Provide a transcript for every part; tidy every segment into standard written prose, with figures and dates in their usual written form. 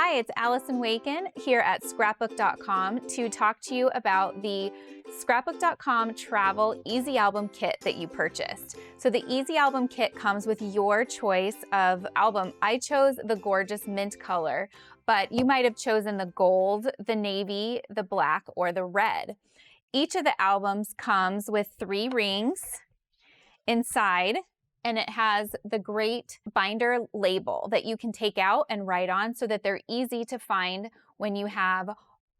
Hi, it's Allison Waken here at Scrapbook.com to talk to you about the Scrapbook.com Travel Easy Album Kit that you purchased. So the Easy Album Kit comes with your choice of album. I chose the gorgeous mint color, but you might have chosen the gold, the navy, the black, or the red. Each of the albums comes with 3 rings inside, and it has the great binder label that you can take out and write on so that they're easy to find when you have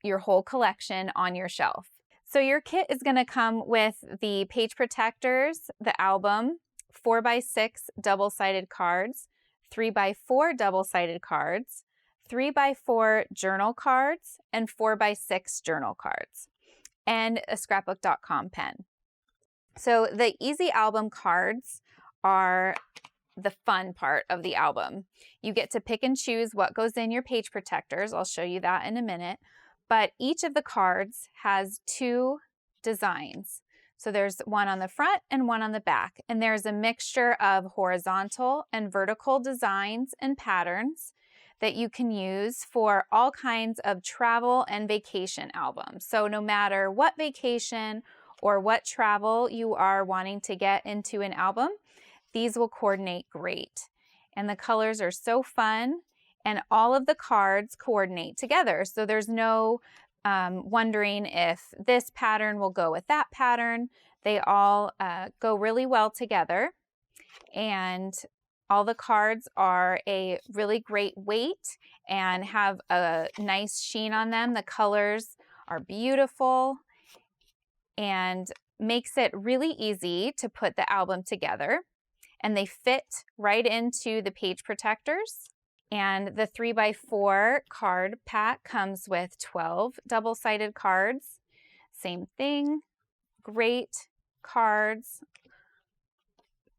your whole collection on your shelf. So your kit is going to come with the page protectors, the album, 4x6 double-sided cards, 3x4 double-sided cards, 3x4 journal cards, and 4x6 journal cards, and a Scrapbook.com pen. So the Easy Album cards are the fun part of the album. You get to pick and choose what goes in your page protectors. I'll show you that in a minute. But each of the cards has 2 designs. So there's one on the front and one on the back. And there's a mixture of horizontal and vertical designs and patterns that you can use for all kinds of travel and vacation albums. So no matter what vacation or what travel you are wanting to get into an album, these will coordinate great. And the colors are so fun, and all of the cards coordinate together. So there's no wondering if this pattern will go with that pattern. They all go really well together. And all the cards are a really great weight and have a nice sheen on them. The colors are beautiful and makes it really easy to put the album together. And they fit right into the page protectors. And the 3x4 card pack comes with 12 double-sided cards. Same thing, great cards,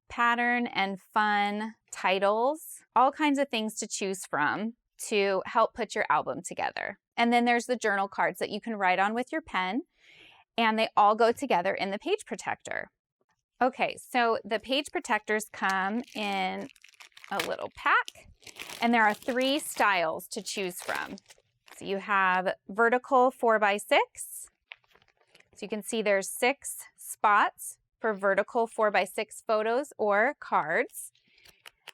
pattern and fun titles, all kinds of things to choose from to help put your album together. And then there's the journal cards that you can write on with your pen, and they all go together in the page protector. Okay, so the page protectors come in a little pack, and there are 3 styles to choose from. So you have vertical 4x6. So you can see there's 6 spots for vertical 4x6 photos or cards.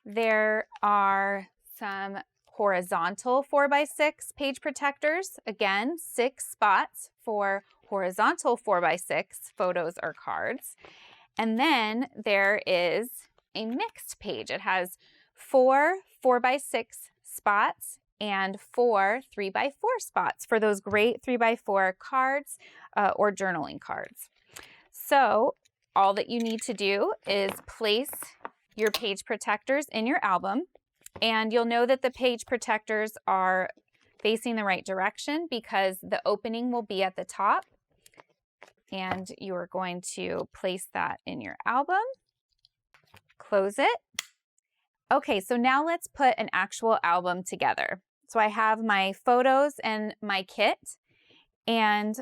There are some horizontal 4x6 page protectors. Again, 6 spots for horizontal 4x6 photos or cards. And then there is a mixed page. It has 4 4x6 spots and 4 3x4 spots for those great 3x4 cards or journaling cards. So all that you need to do is place your page protectors in your album, and you'll know that the page protectors are facing the right direction because the opening will be at the top. And you're going to place that in your album, close it. Okay, so now let's put an actual album together. So I have my photos and my kit. And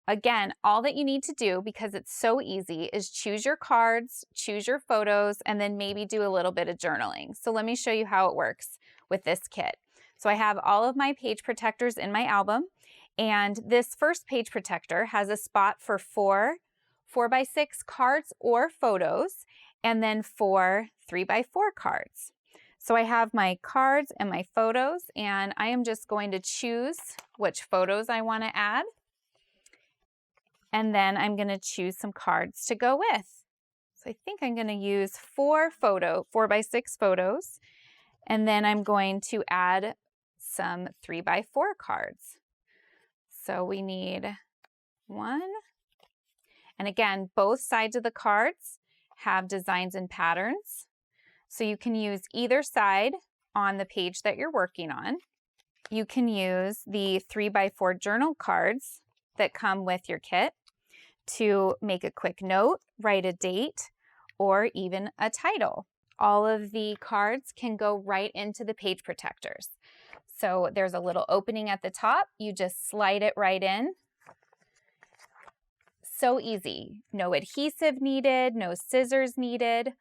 again, all that you need to do, because it's so easy, is choose your cards, choose your photos, and then maybe do a little bit of journaling. So let me show you how it works with this kit. So I have all of my page protectors in my album. And this first page protector has a spot for 4 4x6 cards or photos, and then 4 3x4 cards. So I have my cards and my photos, and I am just going to choose which photos I want to add. And then I'm going to choose some cards to go with. So I think I'm going to use 4 4x6 photos, and then I'm going to add some 3x4 cards. So we need 1. And again, both sides of the cards have designs and patterns. So you can use either side on the page that you're working on. You can use the 3x4 journal cards that come with your kit to make a quick note, write a date, or even a title. All of the cards can go right into the page protectors. So there's a little opening at the top. You just slide it right in. So easy. No adhesive needed, no scissors needed.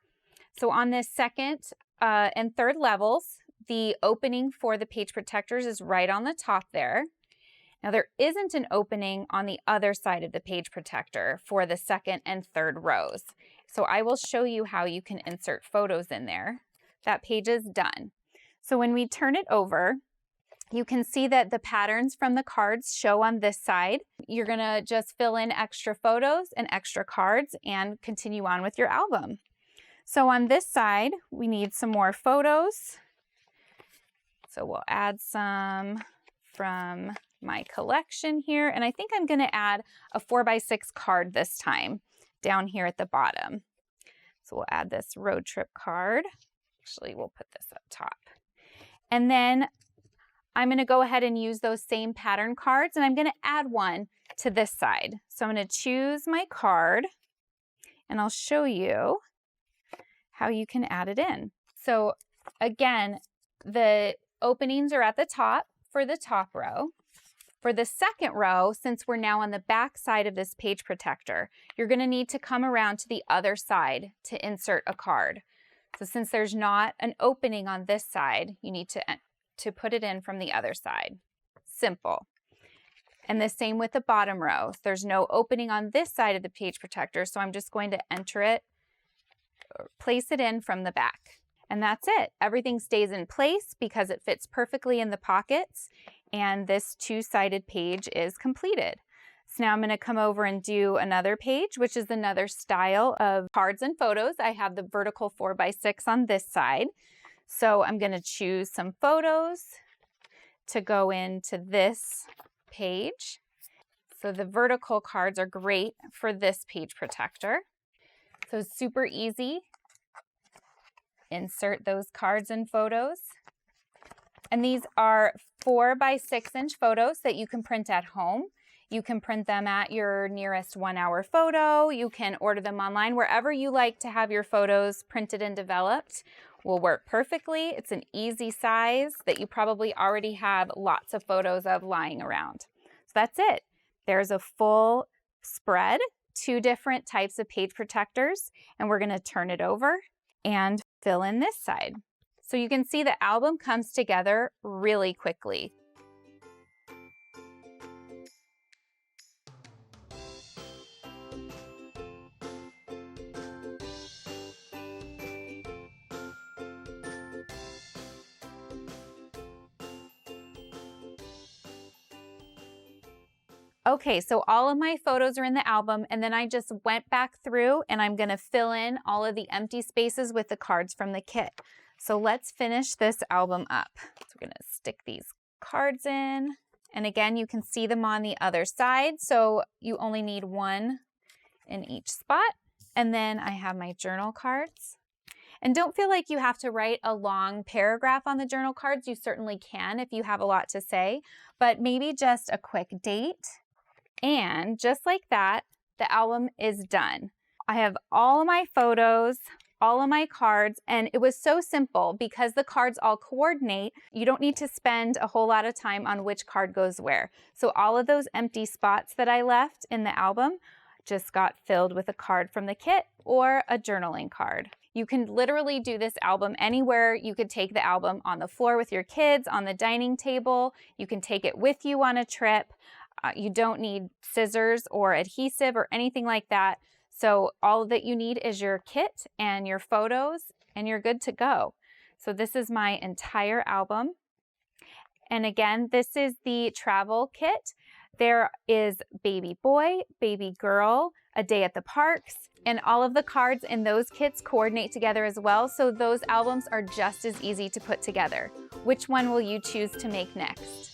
So on this second and third levels, the opening for the page protectors is right on the top there. Now there isn't an opening on the other side of the page protector for the second and third rows. So I will show you how you can insert photos in there. That page is done. So when we turn it over, you can see that the patterns from the cards show on this side. You're gonna just fill in extra photos and extra cards and continue on with your album. So on this side, we need some more photos. So we'll add some from my collection here. And I think I'm gonna add a 4x6 card this time down here at the bottom. So we'll add this road trip card. Actually, we'll put this up top. And then I'm gonna go ahead and use those same pattern cards, and I'm gonna add one to this side. So I'm gonna choose my card, and I'll show you how you can add it in. So again, the openings are at the top for the top row. For the second row, since we're now on the back side of this page protector, you're gonna need to come around to the other side to insert a card. So since there's not an opening on this side, you need to put it in from the other side. Simple. And the same with the bottom row. There's no opening on this side of the page protector, so I'm just going to enter it, or place it in from the back. And that's it. Everything stays in place because it fits perfectly in the pockets, and this two-sided page is completed. So now I'm going to come over and do another page, which is another style of cards and photos. I have the vertical 4x6 on this side. So I'm going to choose some photos to go into this page. So the vertical cards are great for this page protector. So it's super easy. Insert those cards and photos. And these are 4x6-inch photos that you can print at home. You can print them at your nearest 1-hour photo. You can order them online. Wherever you like to have your photos printed and developed will work perfectly. It's an easy size that you probably already have lots of photos of lying around. So that's it. There's a full spread, 2 different types of page protectors, and we're going to turn it over and fill in this side. So you can see the album comes together really quickly. Okay, so all of my photos are in the album, and then I just went back through and I'm gonna fill in all of the empty spaces with the cards from the kit. So let's finish this album up. So we're gonna stick these cards in, and again, you can see them on the other side, so you only need one in each spot. And then I have my journal cards. And don't feel like you have to write a long paragraph on the journal cards. You certainly can if you have a lot to say, but maybe just a quick date. And just like that, the album is done. I have all of my photos, all of my cards, and it was so simple because the cards all coordinate. You don't need to spend a whole lot of time on which card goes where. So all of those empty spots that I left in the album just got filled with a card from the kit or a journaling card. You can literally do this album anywhere. You could take the album on the floor with your kids, on the dining table. You can take it with you on a trip. You don't need scissors or adhesive or anything like that. So all that you need is your kit and your photos, and you're good to go. So this is my entire album. And again, this is the travel kit. There is baby boy, baby girl, a day at the parks, and all of the cards in those kits coordinate together as well. So those albums are just as easy to put together. Which one will you choose to make next?